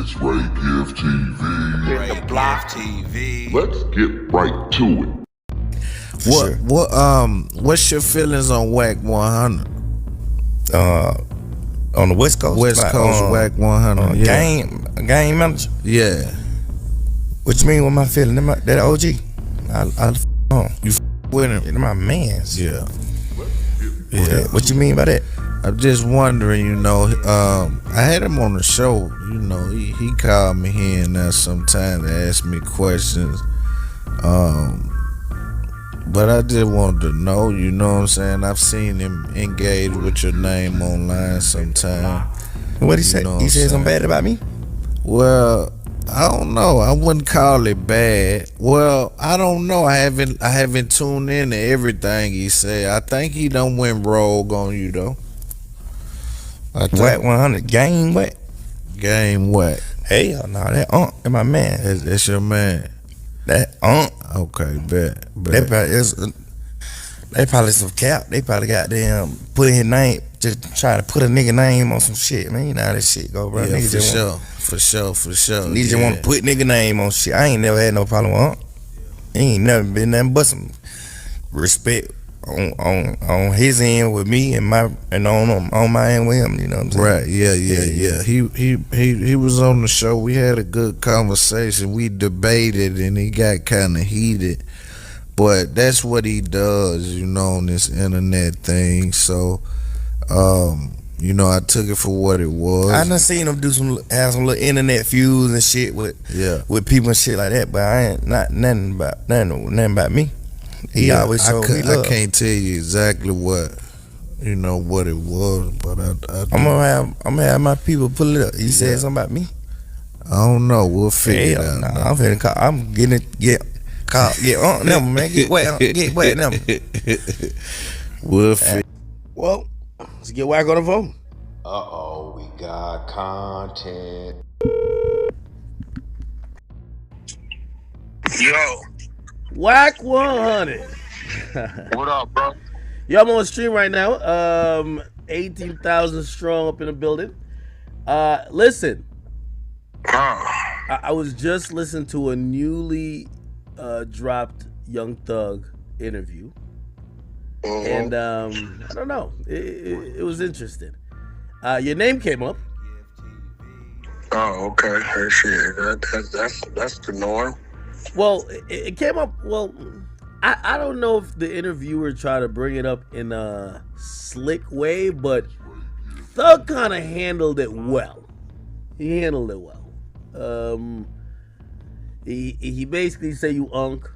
It's Ray Gift TV. Ray Gift TV. Let's get right to it. What's your feelings on Wack 100? On the West Coast? West Coast Wack 100. Yeah. Game manager? Yeah. What you mean with my feeling? That OG? You with him? They're my mans. Yeah. Yeah. What you mean by that? I'm just wondering, I had him on the show, he called me here and there sometime to ask me questions. But I just wanted to know, you know what I'm saying? I've seen him engage with your name online sometime. What'd he say? He said something bad about me? Well, I don't know. I wouldn't call it bad. Well, I don't know. I haven't tuned in to everything he said. I think he done went rogue on you though. Wack 100 game what? Game what? Hell no, that my man. That's your man. That Okay, bet. They probably some cap. They probably got them put his name, just try to put a nigga name on some shit, man. You know how this shit go, bro. Yeah, Niggas for sure. Niggas just want to put nigga name on shit. I ain't never had no problem with He ain't never been nothing but some respect on his end with me and on my end with him. You know what I'm saying? Right. Yeah. He was on the show. We had a good conversation. We debated and he got kind of heated. But that's what he does, on this internet thing. So, I took it for what it was. I done seen him have some little internet feuds and shit with people and shit like that. But I ain't nothing about me. He always showed me love. I can't tell you exactly what it was, but I'm gonna have my people pull it up. You said something about me? I don't know. We'll figure it out. Nah, I'm finna call. I'm getting get on them, man. Get wet them. We'll figure. Well, let's get Wack on the phone. Uh-oh, we got content. Yo, Wack 100. what up, bro? Yo, I'm on stream right now. 18,000 strong up in the building. Listen, I was just listening to a newly dropped Young Thug interview, and I don't know, it was interesting. Your name came up. Oh, okay. Hey, shit, that's the norm. Well, it came up. Well, I don't know if the interviewer tried to bring it up in a slick way, but Thug kind of handled it well. He handled it well. He basically said you unk.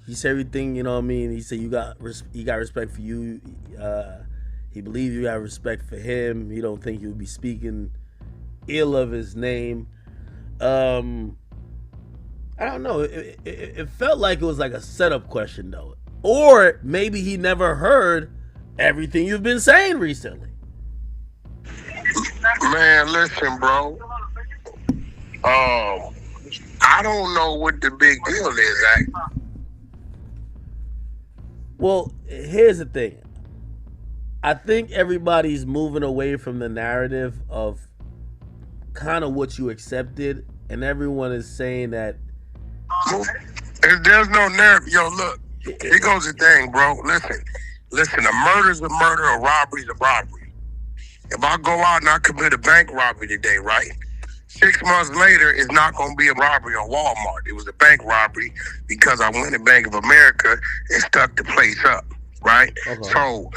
He said everything, you know what I mean? He said he got respect for you. He believed you got respect for him. He don't think you would be speaking ill of his name. I don't know. It felt like it was like a setup question though. Or maybe he never heard everything you've been saying recently. Man, listen, bro. I don't know what the big deal is, Well, here's the thing. I think everybody's moving away from the narrative of kind of what you accepted, and everyone is saying that There's no narrative. Yo, look, here goes the thing, bro. Listen, a murder's a murder, a robbery's a robbery. If I go out and I commit a bank robbery today, right? 6 months later, it's not going to be a robbery on Walmart. It was a bank robbery because I went to Bank of America and stuck the place up, right? Okay. So,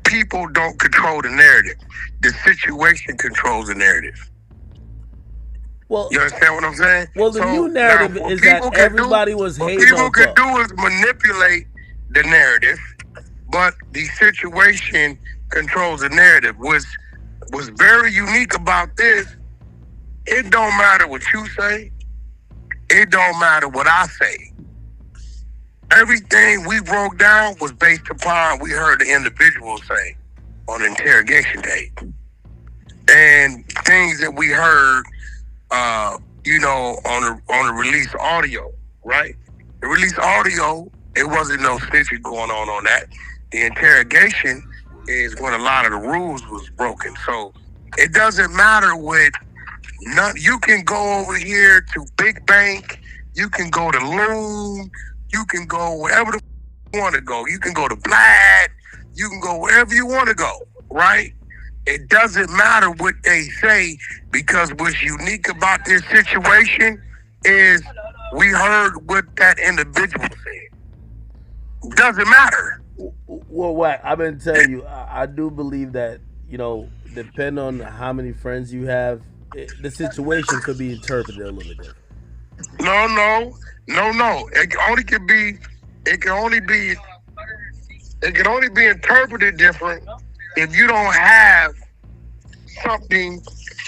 people don't control the narrative. The situation controls the narrative. Well, you understand what I'm saying? Well, the new narrative is that everybody was hating on What people can do is manipulate the narrative, but the situation controls the narrative. What's very unique about this, it don't matter what you say. It don't matter what I say. Everything we broke down was based upon we heard the individual say on interrogation tape. And things that we heard on the release audio, right? The release audio, it wasn't no snitching going on that. The interrogation is when a lot of the rules was broken. So it doesn't matter what You can go over here to Big Bank. You can go to Loon. You can go wherever the you want to go. You can go to Black. You can go wherever you want to go, right? It doesn't matter what they say because what's unique about this situation is we heard what that individual said. Doesn't matter. Well, Wack, I've been telling you, I do believe that, you know, depending on how many friends you have, the situation could be interpreted a little bit different. No. It can only be interpreted different if you don't have something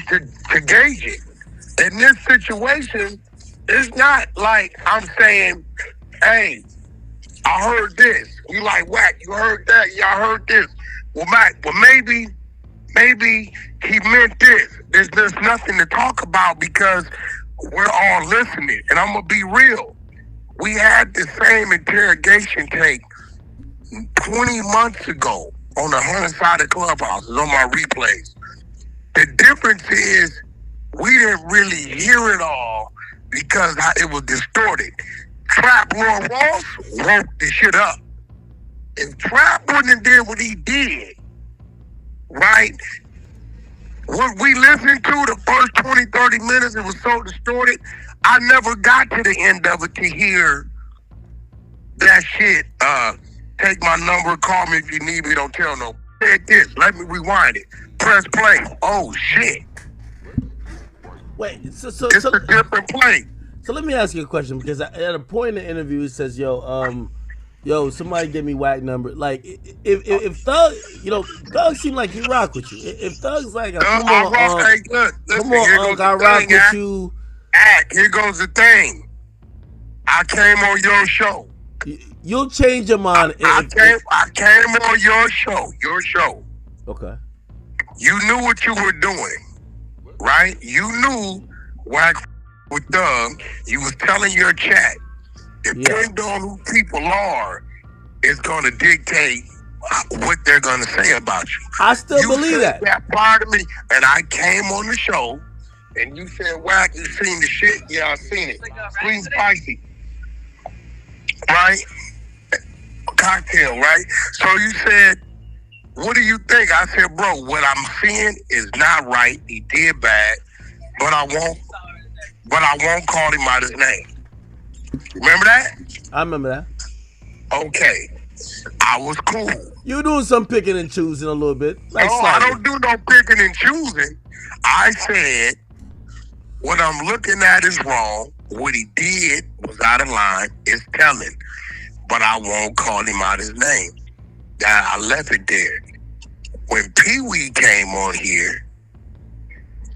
to gauge it. In this situation, it's not like I'm saying, hey, I heard this. You like Wack, you heard that, yeah, I heard this. Well, maybe he meant this. There's nothing to talk about because we're all listening. And I'm gonna be real. We had the same interrogation tape 20 months ago on the 100-sided clubhouse. It's on my replays. The difference is we didn't really hear it all because it was distorted. Trap Lord Ross woke the shit up. If Trap wouldn't have did what he did, right? What we listened to the first 20, 30 minutes, it was so distorted. I never got to the end of it to hear that shit. Take my number, call me if you need me, don't tell no. Said this, let me rewind it. Press play. Oh shit. Wait, so It's a different play. So let me ask you a question because at a point in the interview it says, yo, somebody give me Wack number. Like if Thug, you know, Thug seemed like he rock with you. If Thug's like, come on, I rock with you. Here goes the thing. I came on your show. You'll change your mind. I came on your show. Okay. You knew what you were doing, right? You knew Wack with Thug. You was telling your chat. Depending on who people are, it's going to dictate what they're going to say about you. I still believe that. That part of me, and I came on the show, and you said, Wack, you seen the shit? Yeah, I seen it. Sweet and spicy. Right? Cocktail, right? So you said, what do you think? I said, bro, what I'm seeing is not right. He did bad, but I won't call him out his name. Remember that? I remember that. Okay. I was cool. You doing some picking and choosing a little bit. Like no, I don't do no picking and choosing. I said, what I'm looking at is wrong. What he did was out of line. It's telling. But I won't call him out his name. I left it there. When Pee Wee came on here,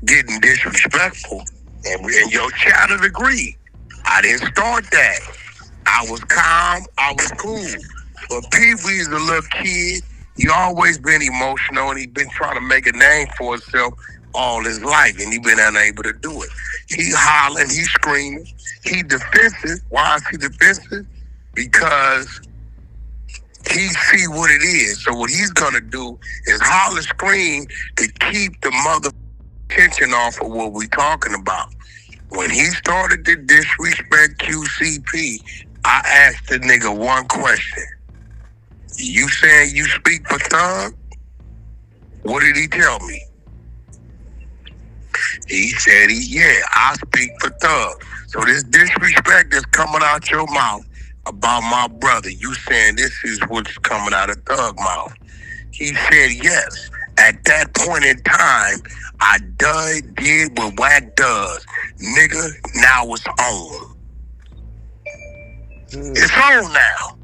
getting disrespectful, and your chat would agree. I didn't start that. I was calm. I was cool. But Pee Wee's a little kid. He always been emotional, and he been trying to make a name for himself all his life, and he been unable to do it. He hollering, he screaming, he defensive. Why is he defensive? Because he see what it is. So what he's gonna do is holler, scream to keep the mother attention off of what we talking about. When he started to disrespect QCP, I asked the nigga one question. You saying you speak for Thug? What did he tell me? He said, I speak for Thug. So this disrespect that's coming out your mouth about my brother, you saying this is what's coming out of Thug mouth. He said, yes. At that point in time, I did what Wack does. Nigga, now it's on. It's on now.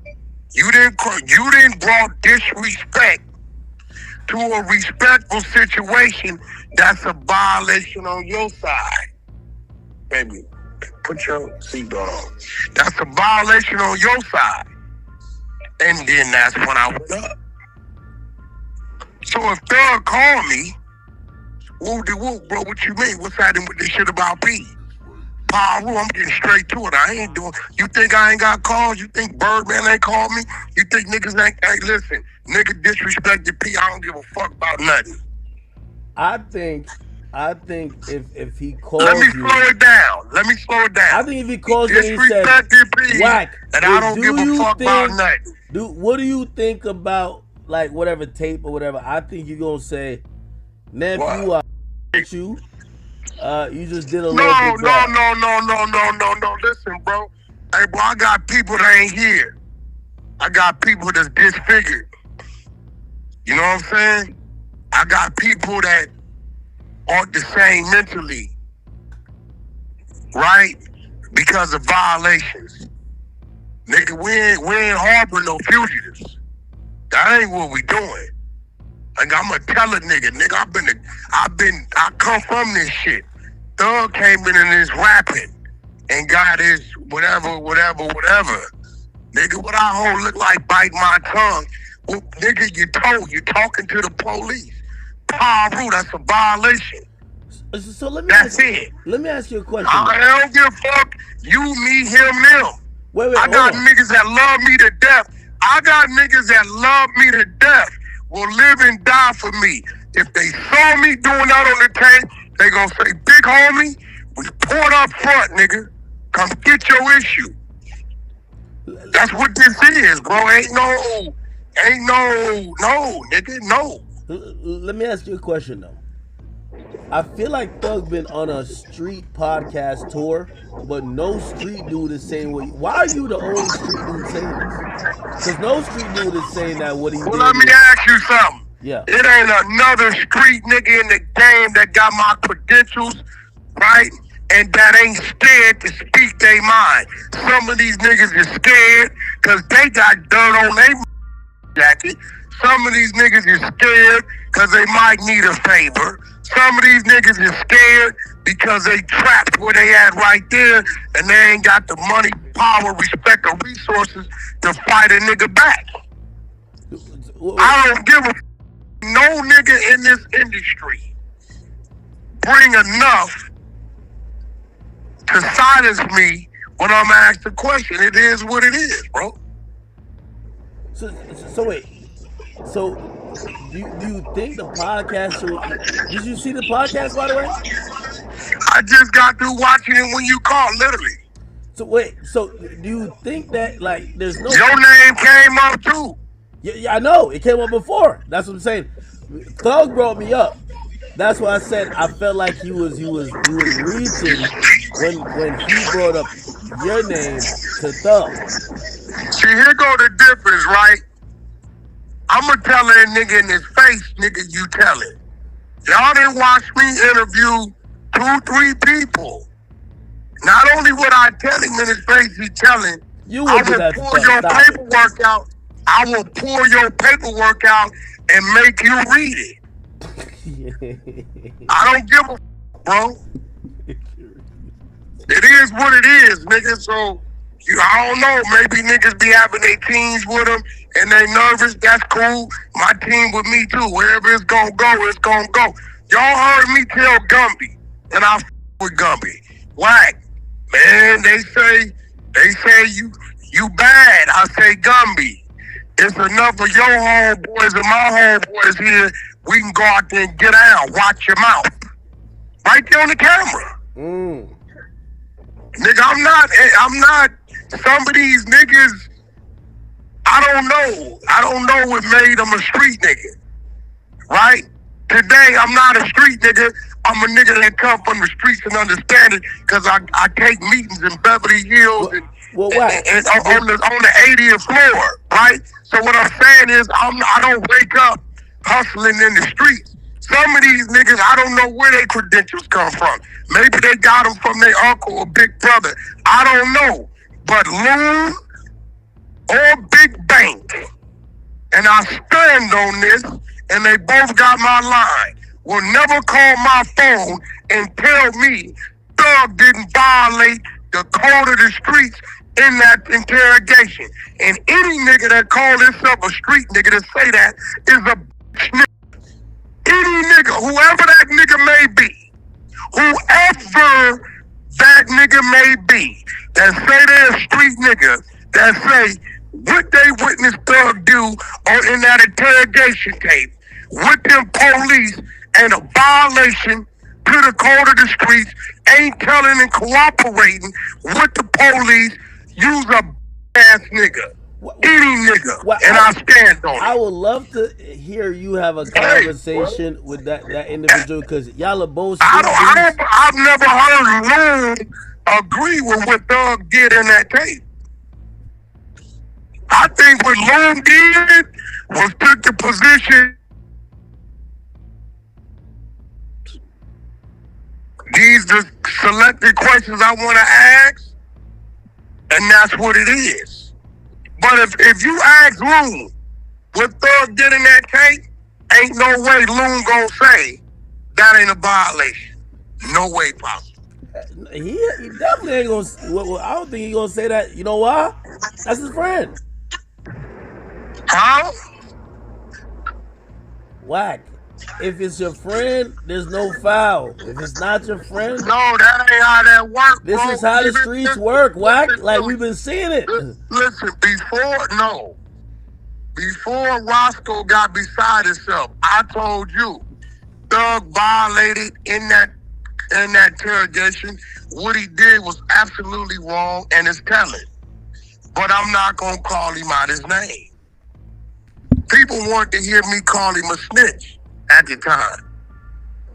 You didn't brought disrespect to a respectful situation. That's a violation on your side. Baby, put your seatbelt on. That's a violation on your side. And then that's when I went up. So if Thug called me, whoop, bro, what you mean? What's happening with this shit about P? Power, I'm getting straight to it. I ain't doing. You think I ain't got calls? You think Birdman ain't called me? You think niggas ain't? Hey, listen, nigga disrespected P. I don't give a fuck about nothing. I think I think if he calls Let me you, slow it down. Let me slow it down. I think if he calls you and he said, Disrespected me, Wack, and I don't give a fuck about nothing. what do you think about like whatever tape or whatever? I think you're gonna say, nephew, I you. You just did a little bit bad. No. Listen, bro. Hey, bro, I got people that ain't here. I got people that's disfigured. You know what I'm saying? I got people that aren't the same mentally, right? Because of violations. Nigga, we ain't harboring no fugitives. That ain't what we doing. Like, I'ma tell a nigga, I come from this shit. Thug came in and is rapping and got his whatever. Nigga, what I hold look like bite my tongue. Well, nigga, you talking to the police. Paru, that's a violation. So let me That's it. Let me ask you a question. I don't give a fuck. You, me, him, them. Wait, I got niggas that love me to death. I got niggas that love me to death. Will live and die for me. If they saw me doing that on the tape, they gonna say, big homie, report up front, nigga. Come get your issue. That's what this is, bro. Ain't no, nigga, no. Let me ask you a question though. I feel like Thug been on a street podcast tour, but no street dude is saying what. Why are you the only street dude saying this? Because no street dude is saying that what he did. Well, let me ask you something. Yeah. It ain't another street nigga in the game that got my credentials, right? And that ain't scared to speak their mind. Some of these niggas is scared because they got dirt on their jacket. Some of these niggas is scared because they might need a favor. Some of these niggas is scared because they trapped where they at right there and they ain't got the money, power, respect, or resources to fight a nigga back. I don't give a no nigga in this industry bring enough to silence me when I'm asked a question. It is what it is, bro. So wait. So do you think the podcast did you see the podcast, by the way? I just got through watching it when you called, literally. So wait, so do you think that like there's no your name came up too? Yeah, I know. It came up before. That's what I'm saying. Thug brought me up. That's why I said I felt like he was reaching when he brought up your name to Thug. See, here go the difference, right? I'ma tell that nigga in his face, nigga, you tell it. Y'all didn't watch me interview 2-3 people. Not only would I tell him in his face, he telling, I will pull your paperwork out. I will pull your paperwork out and make you read it. I don't give a bro. It is what it is, nigga. So I don't know. Maybe niggas be having their teams with them and they nervous. That's cool. My team with me too. Wherever it's gonna go, it's gonna go. Y'all heard me tell Gumby, and I with Gumby. Wack, man. They say you bad. I say Gumby. It's enough of your homeboys and my homeboys here. We can go out there and get out. Watch your mouth. Right there on the camera. Nigga, I'm not. Some of these niggas, I don't know what made them a street nigga. Right? Today, I'm not a street nigga. I'm a nigga that come from the streets and understand it because I take meetings in Beverly Hills and on the 80th floor, right? So what I'm saying is I don't wake up hustling in the streets. Some of these niggas, I don't know where their credentials come from. Maybe they got them from their uncle or big brother. I don't know. But Loon or Big Bank, and I stand on this, and they both got my line, will never call my phone and tell me Thug didn't violate the code of the streets in that interrogation. And any nigga that call himself a street nigga to say that is a bitch nigga. Any nigga, whoever that nigga may be, whoever that nigga may be, that say they're a street nigga, that say what they witnessed Thug do on in that interrogation tape with them police and a violation to the code of the streets, ain't telling and cooperating with the police, use a ass nigga. Any nigga. And I stand on it. I would love to hear you have a conversation with that individual because y'all are both. I've never heard Loon agree with what Thug did in that tape. I think what Loon did was took the position. These are selected questions I want to ask, and that's what it is. But if you ask Loon what Thug did in that tape, ain't no way Loon gonna say that ain't a violation. No way possible. He definitely ain't gonna. Well, I don't think he gonna say that. You know why? That's his friend. Huh? Wack. If it's your friend, there's no foul. If it's not your friend, no, that ain't how that works. This is how the streets work, Wack. Like we've been seeing it. Listen, before Roscoe got beside himself, I told you, Thug violated in that interrogation. What he did was absolutely wrong and it's telling. But I'm not gonna call him out his name. People want to hear me call him a snitch at the time.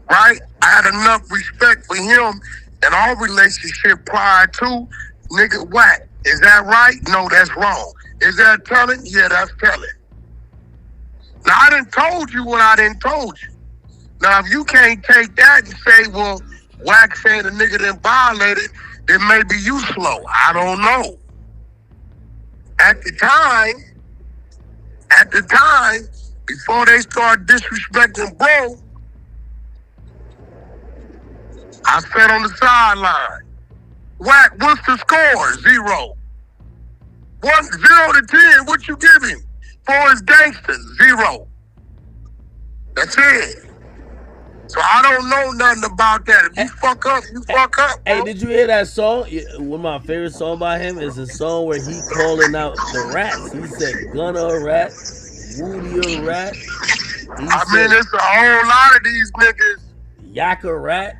Right? I had enough respect for him and our relationship prior to nigga Wack. Is that right? No, that's wrong. Is that telling? Yeah, that's telling. Now I done told you what I done told you. Now if you can't take that and say, well, Wack saying the nigga done violated, then maybe you slow. I don't know. At the time, before they start disrespecting bro, I sat on the sideline. Wack, what's the score? 0. 0 to 10, what you give him? For his gangsters, 0. That's it. So I don't know nothing about that. If you fuck up, you fuck up. Bro. Hey, did you hear that song? One of my favorite songs by him is a song where he calling out the rats. He said, Gunna a rat, Woody a rat. I mean, it's a whole lot of these niggas. Yak a rat.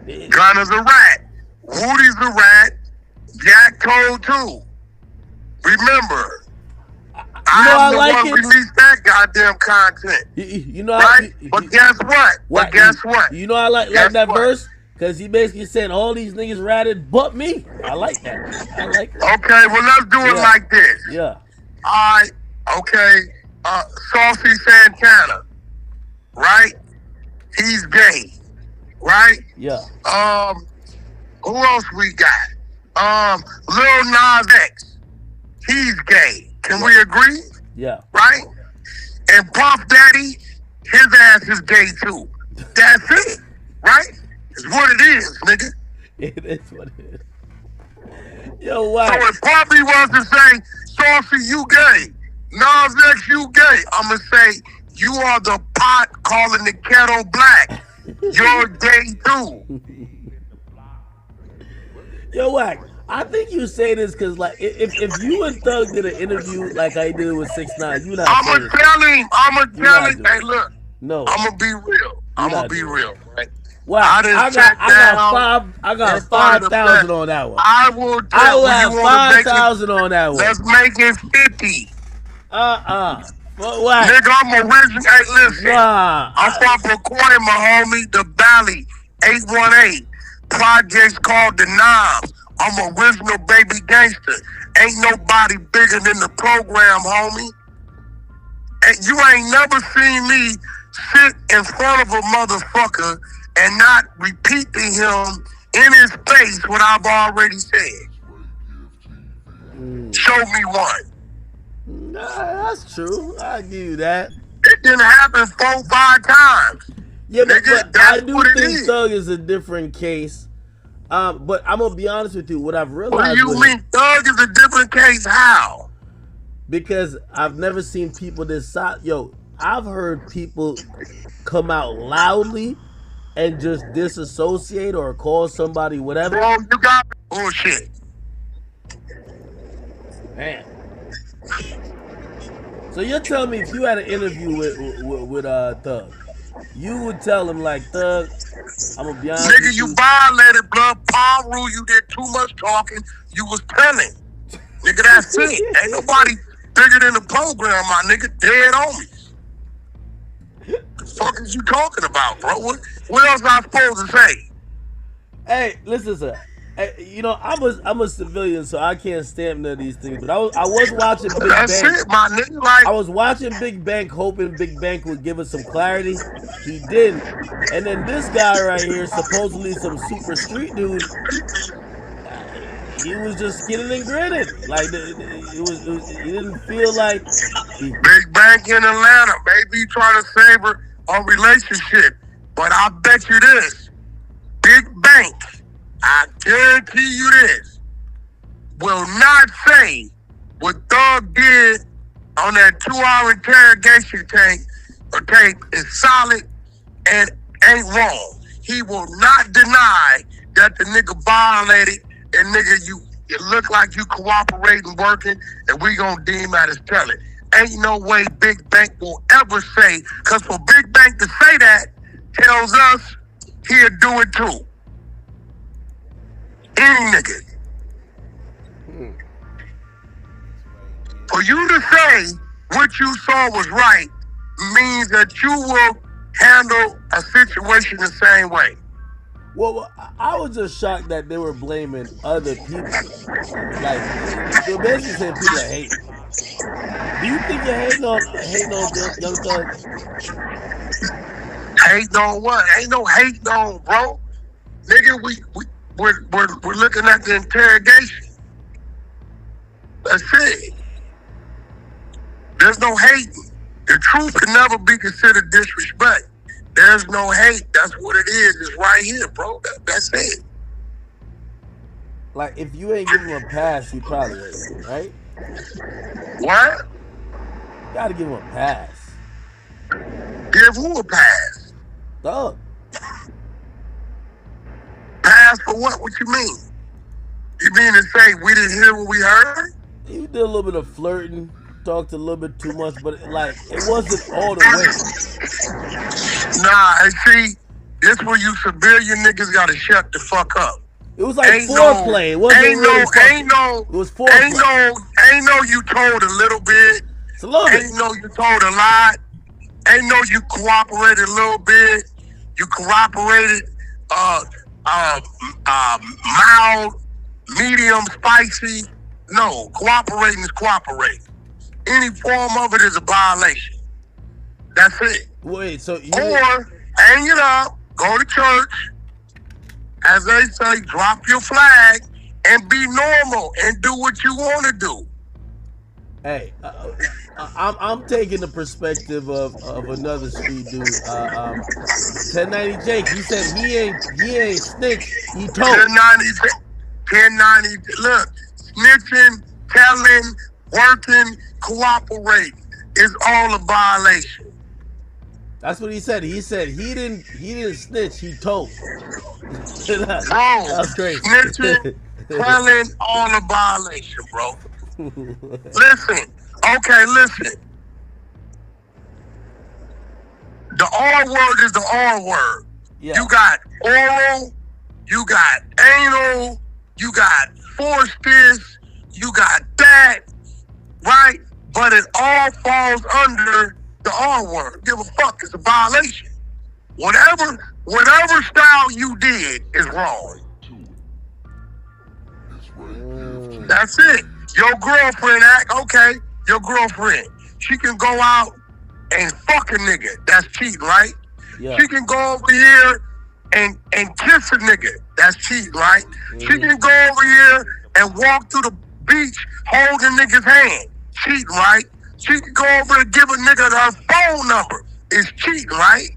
Gunna's a rat. Woody's a rat. Yak told too. Remember, I like it. Release that goddamn content. You know, right? But guess what? Guess what? You know, I like that verse because he basically said all these niggas ratted but me. I like that. I like it. Okay, well let's do it like this. Yeah. All right. Okay. Saucy Santana, right? He's gay, right? Yeah. Who else we got? Lil Nas X, he's gay. Can we agree? Yeah. Right? And Puff Daddy, his ass is gay too. That's it. Right? It's what it is, nigga. It is what it is. Yo, wow. So if Puffy was to say, Saucy, you gay. Nas X, you gay. I'ma say, you are the pot calling the kettle black. You're gay too. Yo, Wack. I think you say this because, like, if you and Thug did an interview like I did with 6ix9ine, you not. I'ma tell him. Hey, look. No. I'ma be real. I'ma be real, right? Wow. I got 5,000 on that one. I will have 5,000 on that one. Let's make it 50. What? Nigga, I'm original. Hey, listen. I'm from Pacoima, homie. The Valley, 818. Projects called the Knobs. I'm original baby gangster. Ain't nobody bigger than the program, homie. And you ain't never seen me sit in front of a motherfucker and not repeat to him in his face what I've already said. Show me one. Nah, that's true. I'll give you that. It didn't happen 4-5 times. Yeah, nigga, but I do think Thug is a different case. But I'm gonna be honest with you. What I've realized. What do you mean Thug is a different case? How? Because I've never seen people this side. Yo, I've heard people come out loudly and just disassociate or call somebody whatever. Bro, you got bullshit. Man. So you're telling me if you had an interview with Thug, You would tell him like, Thug, I'm gonna be honest Nigga, with you you. violated blood power rule. You did too much talking. You was telling. Nigga, that's it. Ain't nobody bigger than the program, my nigga. Dead on me. The fuck is you talking about, bro? What else I supposed to say? Hey, listen, sir. Hey, you know, I'm a civilian, so I can't stamp none of these things. But I was watching Big That's Bang. it, my nigga. Like, I was watching Big Bang, hoping Big Bang would give us some clarity. He didn't. And then this guy right here, supposedly some super street dude, he was just skinning and grinning. Like he didn't feel like Big Bank in Atlanta. Maybe he trying to save her a relationship. But I bet you this. Big Bank, I guarantee you this, will not say what Thug did on that 2-hour interrogation tape is solid and ain't wrong. He will not deny that the nigga violated and nigga, you look like you cooperating, working, and we gonna deem that as telling. Ain't no way Big Bank will ever say, because for Big Bank to say that tells us he'll do it too. Any nigga. For you to say what you saw was right means that you will handle a situation the same way. well, I was just shocked that they were blaming other people. Like they're basically saying people are hating. Do you think you're hating on young Thug? Hate on what? Ain't no hate on, bro. Nigga, we're looking at the interrogation. That's it. There's no hating. The truth can never be considered disrespect. There's no hate. That's what it is. It's right here, bro. That's it. Like if you ain't giving him a pass, he probably is, right? What? You gotta give him a pass. Give who a pass? Thug. Pass for what? What you mean? You mean to say we didn't hear what we heard? You did a little bit of flirting, talked a little bit too much, but like it wasn't all the way. Nah, and see, this where you civilian niggas gotta shut the fuck up. It was like foreplay. It wasn't really fucking. It was foreplay. Ain't no you told a little bit. It's a little bit. Ain't no you told a lot. Ain't no you cooperated a little bit. You cooperated mild, medium, spicy. No, cooperating is cooperating. Any form of it is a violation. That's it. Wait, so you Or hang it up, go to church, as they say, drop your flag and be normal and do what you want to do. Hey, I'm taking the perspective of another street dude. 1090 Jake. He said he ain't snitch. He told. 1090, look, snitching, telling, working, cooperating is all a violation. That's what he said. He said he didn't snitch. He told. Bro, That's crazy. snitching, telling, all a violation, bro. Listen, okay, listen. The R word is the R word. Yeah. You got oral, you got anal, you got forced this, you got that, right? But it all falls under the R word. Give a fuck, it's a violation. Whatever style you did is wrong. That's it. Your girlfriend act, okay, your girlfriend. She can go out and fuck a nigga. That's cheating, right? Yeah. She can go over here and kiss a nigga. That's cheating, right? She can go over here and walk through the beach holding a nigga's hand. Cheating, right? She can go over and give a nigga her phone number. It's cheating, right?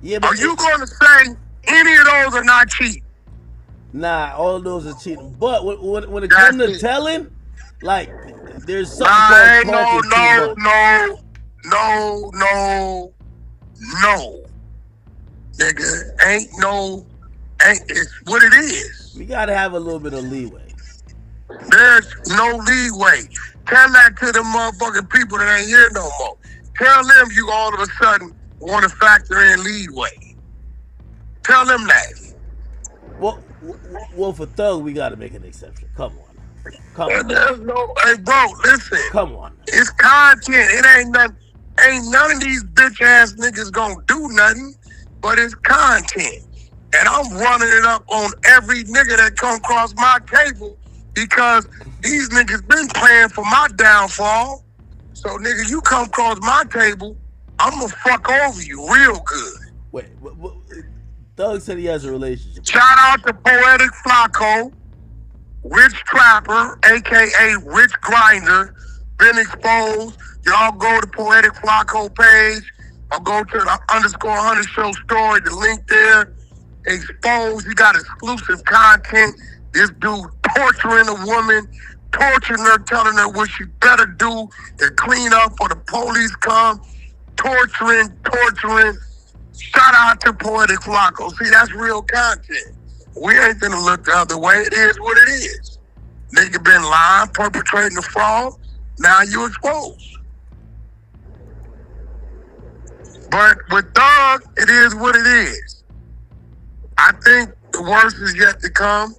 Yeah, but Are you going to say any of those are not cheating? Nah, all of those are cheating. But when it comes to telling, like, there's something Nah, called talking too much. No. Nigga, it's what it is. We gotta have a little bit of leeway. There's no leeway. Tell that to the motherfucking people that ain't here no more. Tell them you all of a sudden want to factor in leadway. Tell them that. Well, for Thug, we got to make an exception. Come on. Come on. There's no, hey, bro, listen. Come on. It's content. It ain't nothing. Ain't none of these bitch ass niggas gonna do nothing, but it's content. And I'm running it up on every nigga that come across my table because these niggas been playing for my downfall. So nigga, you come across my table, I'm gonna fuck over you real good. Wait, Thug said he has a relationship. Shout out to Poetic Flacco, Rich Trapper, aka Rich Grinder, been exposed. Y'all go to Poetic Flacco page or go to the _100 show story, the link there. Exposed, you got exclusive content. This dude torturing a woman, torturing her, telling her what she better do to clean up or the police come. Torturing. Shout out to Poetic Flacco. See, that's real content. We ain't gonna look the other way. It is what it is. Nigga been lying, perpetrating the fraud. Now you exposed. But with Thug, it is what it is. I think the worst is yet to come.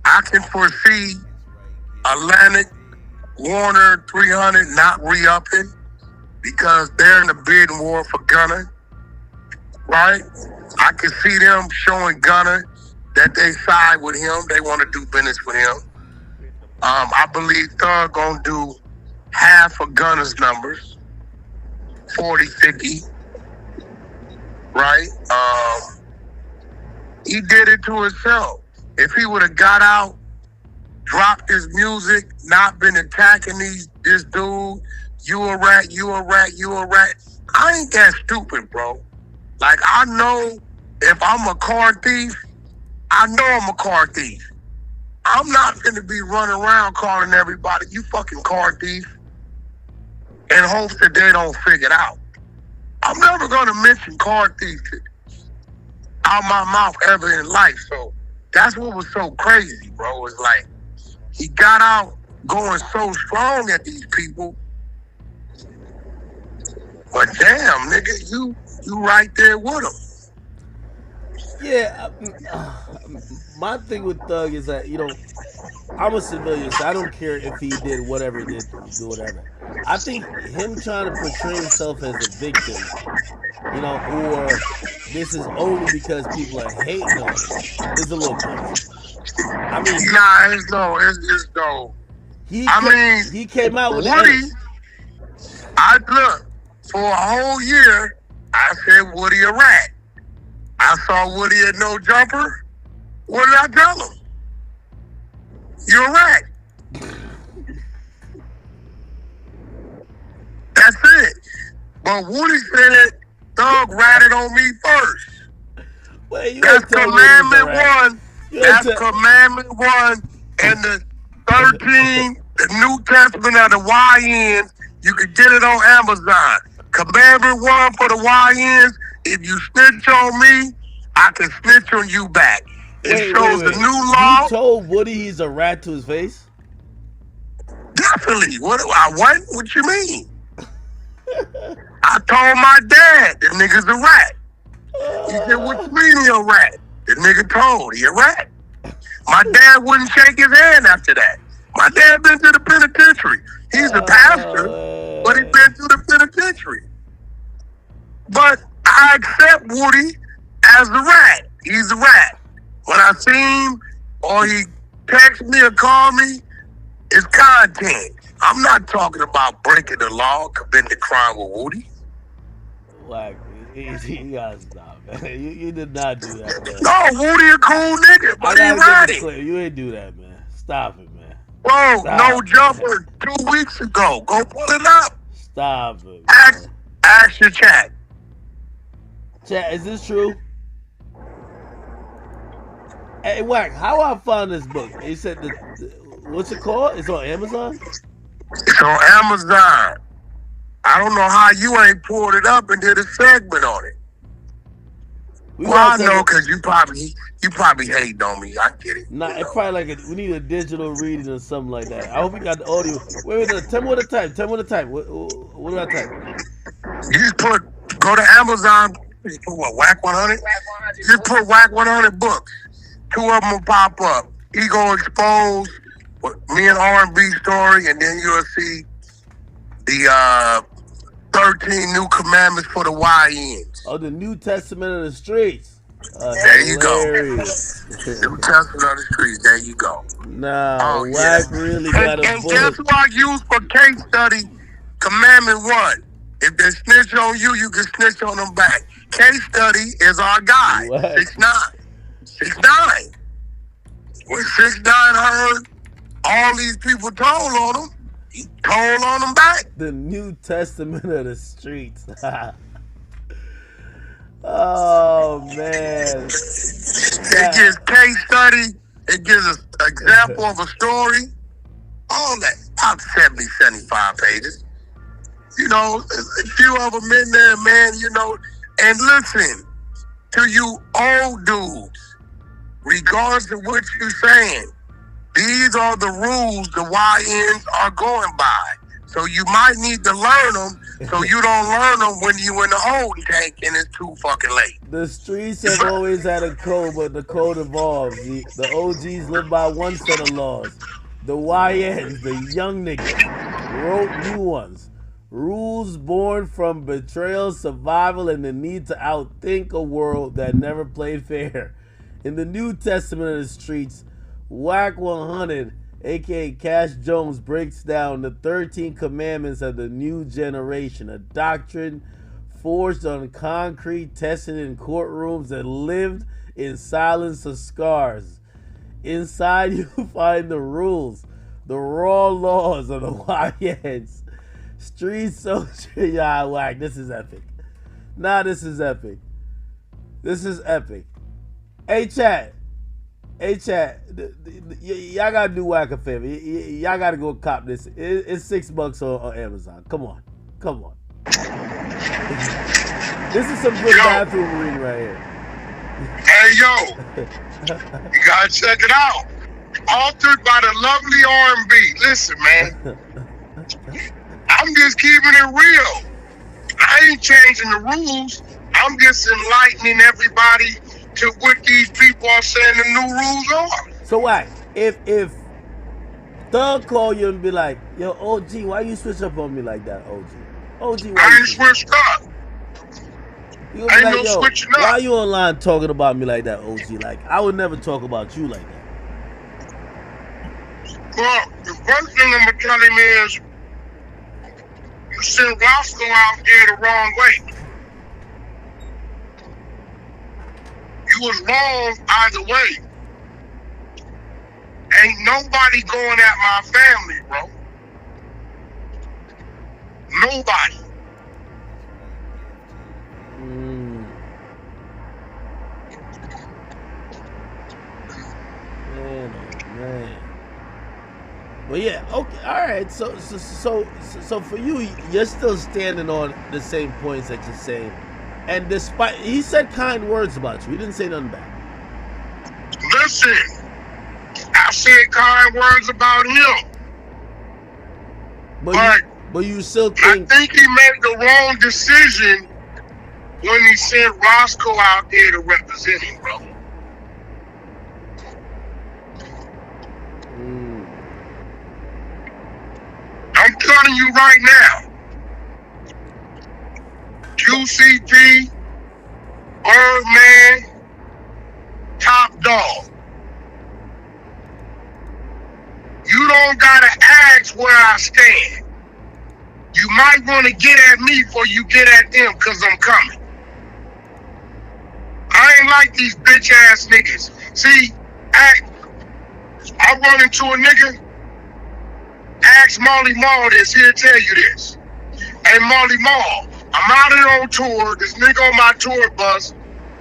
I can foresee Atlantic, Warner, 300 not re-upping because they're in a bidding war for Gunna, right? I can see them showing Gunna that they side with him. They want to do business with him. I believe Thug gonna do half of Gunna's numbers, 40, 50, right? He did it to himself. If he would have got out, dropped his music, not been attacking this dude, you a rat. I ain't that stupid, bro. Like, I know if I'm a car thief, I know I'm a car thief. I'm not gonna be running around calling everybody, you fucking car thief, in hopes that they don't figure it out. I'm never gonna mention car thief out my mouth ever in life. So that's what was so crazy, bro. It's like he got out going so strong at these people. But damn, nigga, you right there with them. Yeah, my thing with Thug is that, I'm a civilian, so I don't care if he did whatever he did, do whatever. I think him trying to portray himself as a victim, or this is only because people are hating on him, is a little crazy. I mean, nah, it's no. He came out with Woody. I look for a whole year. I said Woody a rat. I saw Woody at No Jumper. What did I tell him? You're a rat. That's it. But Woody said Thug ratted on me first. Wait, that's commandment one. That's commandment one. And the 13, the New Testament of the YNs, you can get it on Amazon. Commandment one for the YNs. If you snitch on me, I can snitch on you back. It shows the new law. You told Woody he's a rat to his face? Definitely. What you mean? I told my dad, the nigga's a rat. He said, what you mean he a rat? The nigga told, he a rat. My dad wouldn't shake his hand after that. My dad been to the penitentiary. He's a pastor, but he been to the penitentiary. But I accept Woody as a rat. He's a rat. When I see him or he text me or call me, it's content. I'm not talking about breaking the law, committing a crime with Woody. Wack, you gotta stop, man. You did not do that, man. No, Woody a cool nigga, but he ratty. You ain't do that, man. Stop it, man. Bro, No Jumper 2 weeks ago. Go pull it up. Stop it. Ask your chat. Chat, is this true? Hey, Wack, how I found this book? He said, what's it called? It's on Amazon? It's on Amazon. I don't know how you ain't pulled it up and did a segment on it. Well, I know because you probably hate on me. I get it. Nah, it's probably we need a digital reading or something like that. I hope we got the audio. Wait, tell me what to type. What do I type? You just Go to Amazon. You put what? Wack 100. Just put Wack 100 books. 2 of them will pop up. Ego Exposed, me and R&B story, and then you'll see the 13 new commandments for the YNs. Oh, the New Testament of the streets. There you go. Hilarious. New Testament of the streets. There you go. Nah, Oh, Wack yeah. really got a And book. guess who I use for case study? Commandment 1. If they snitch on you, you can snitch on them back. Case study is our guy. What? 6ix9ine. 6ix9ine. When 6ix9ine heard all these people told on him, he told on them back. The New Testament of the streets. Oh man. It gives case study. It gives an example of a story. All that. About 70, 75 pages. You know, a few of them in there, man, you know. And listen, to you old dudes, regardless of what you're saying, these are the rules the YNs are going by. So you might need to learn them so you don't learn them when you in the holding tank and it's too fucking late. The streets have always had a code, but the code evolves. The OGs live by one set of laws. The YNs, the young niggas, wrote new ones. Rules born from betrayal, survival, and the need to outthink a world that never played fair. In the New Testament of the streets, Wack 100, aka Cash Jones, breaks down the 13 commandments of the new generation, a doctrine forged on concrete, tested in courtrooms, and lived in silence of scars. Inside you find the rules, the raw laws of the YNs. Street soldier, yeah, Wack, this is epic. Nah, this is epic. This is epic. Hey, chat. Y'all gotta do Wack a favor. Y'all gotta go cop this. It's $6 on Amazon. Come on. This is some good bathroom reading right here. Hey, yo. You gotta check it out. Authored by the lovely R&B. Listen, man. I'm just keeping it real. I ain't changing the rules. I'm just enlightening everybody to what these people are saying the new rules are. So Wack, if Thug call you and be like, yo, OG, why you switch up on me like that, OG? OG, why I you ain't switched up. You Ain't like, no yo, switching up. why you online talking about me like that, OG? Like, I would never talk about you like that. Well, the first thing I'm gonna tell him is you sent Roscoe out there the wrong way. You was wrong either way. Ain't nobody going at my family, bro. Nobody. Man. Well, yeah, okay, all right. So for you, you're still standing on the same points that you're saying, and despite he said kind words about you, he didn't say nothing bad. Listen, I said kind words about him, but you still I think think he made the wrong decision when he sent Roscoe out there to represent him, bro. I'm telling you right now, QCP, Birdman, top dog. You don't gotta ask where I stand. You might want to get at me before you get at them, cause I'm coming. I ain't like these bitch ass niggas. See, I run into a nigga. Ask Molly Mall this, he'll tell you this. Hey Molly Mall, I'm out here on tour, this nigga on my tour bus,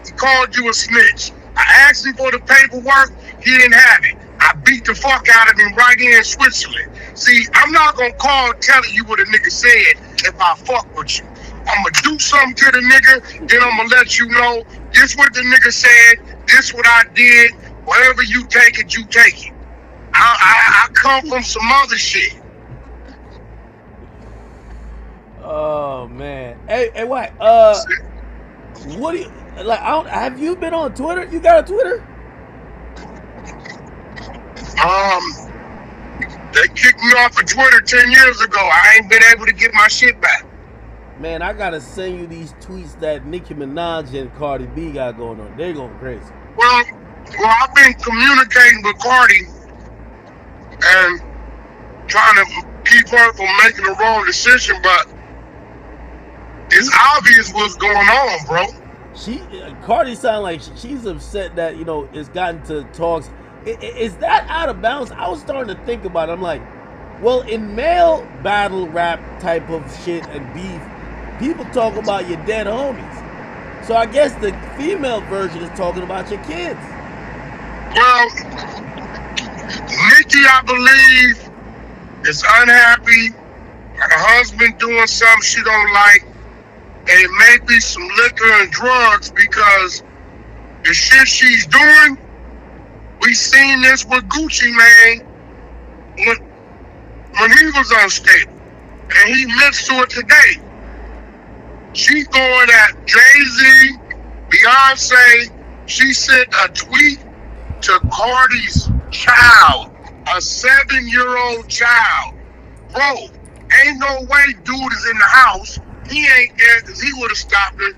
he called you a snitch. I asked him for the paperwork, he didn't have it. I beat the fuck out of him right here in Switzerland. See, I'm not gonna call telling you what a nigga said if I fuck with you. I'm gonna do something to the nigga, then I'm gonna let you know, this what the nigga said, this what I did, wherever you take it, you take it. I come from some other shit. Oh man. Hey, Wack. What do you like? Have you been on Twitter? You got a Twitter? They kicked me off of Twitter 10 years ago. I ain't been able to get my shit back. Man, I gotta send you these tweets that Nicki Minaj and Cardi B got going on. They're going crazy. Well, I've been communicating with Cardi and trying to keep her from making the wrong decision, but it's obvious what's going on, bro. Cardi sound like she's upset that, you know, it's gotten to talks. Is that out of bounds? I was starting to think about it. I'm like, well, in male battle rap type of shit and beef, people talk about your dead homies. So I guess the female version is talking about your kids. Well, Nicki, I believe, is unhappy. Her husband doing something she don't like. And it may be some liquor and drugs because the shit she's doing, we seen this with Gucci Mane when he was unstable. And he admits to it today. She going at Jay-Z, Beyonce. She sent a tweet to Cardi's child, a 7-year-old child. Bro, ain't no way dude is in the house. He ain't there because he would have stopped her.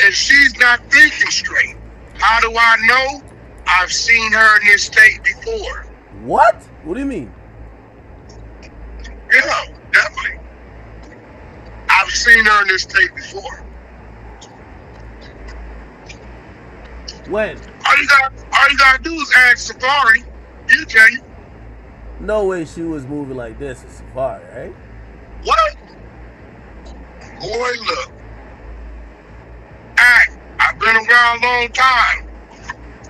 And she's not thinking straight. How do I know? I've seen her in this state before. What? What do you mean? Yeah, definitely. I've seen her in this state before. When? All you gotta do is ask Safari. He'll tell you. No way she was moving like this in Safari, right? What? Boy, look. I've been around a long time.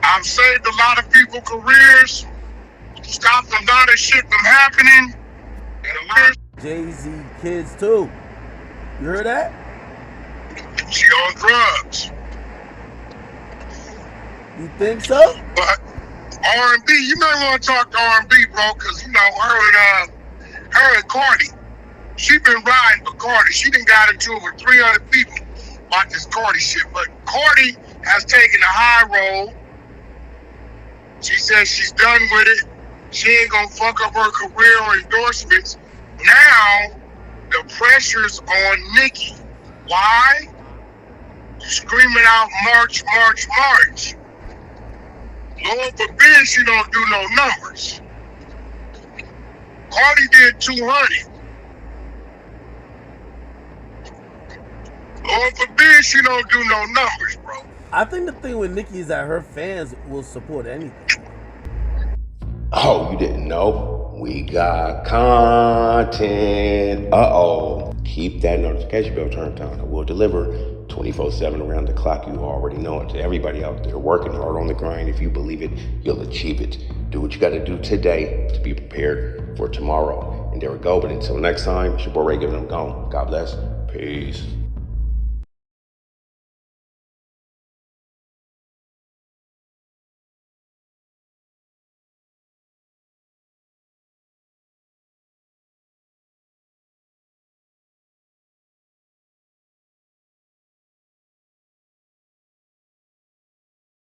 I've saved a lot of people's careers, stopped a lot of shit from happening, and a lot of Jay-Z kids too. You heard that? she on drugs. You think so? But R&B, you may want to talk to R&B, bro, because you know her and Cardi. She been riding for Cardi. She done got into it with 300 people about this Cardi shit. But Cardi has taken a high road. She says she's done with it. She ain't gonna fuck up her career or endorsements. Now, the pressure's on Nicki. Why? Screaming out March, March, March. Lord forbid she don't do no numbers. Cardi did 200. Lord forbid she don't do no numbers, bro. I think the thing with Nicki is that her fans will support anything. Oh, you didn't know? We got content. Uh-oh. Keep that notification bell turned on. I will deliver 24/7 around the clock. You already know it. To everybody out there working hard on the grind, if you believe it, you'll achieve it. Do what you got to do today to be prepared for tomorrow. And there we go. But until next time, it's your boy Ray giving them gone. God bless. Peace.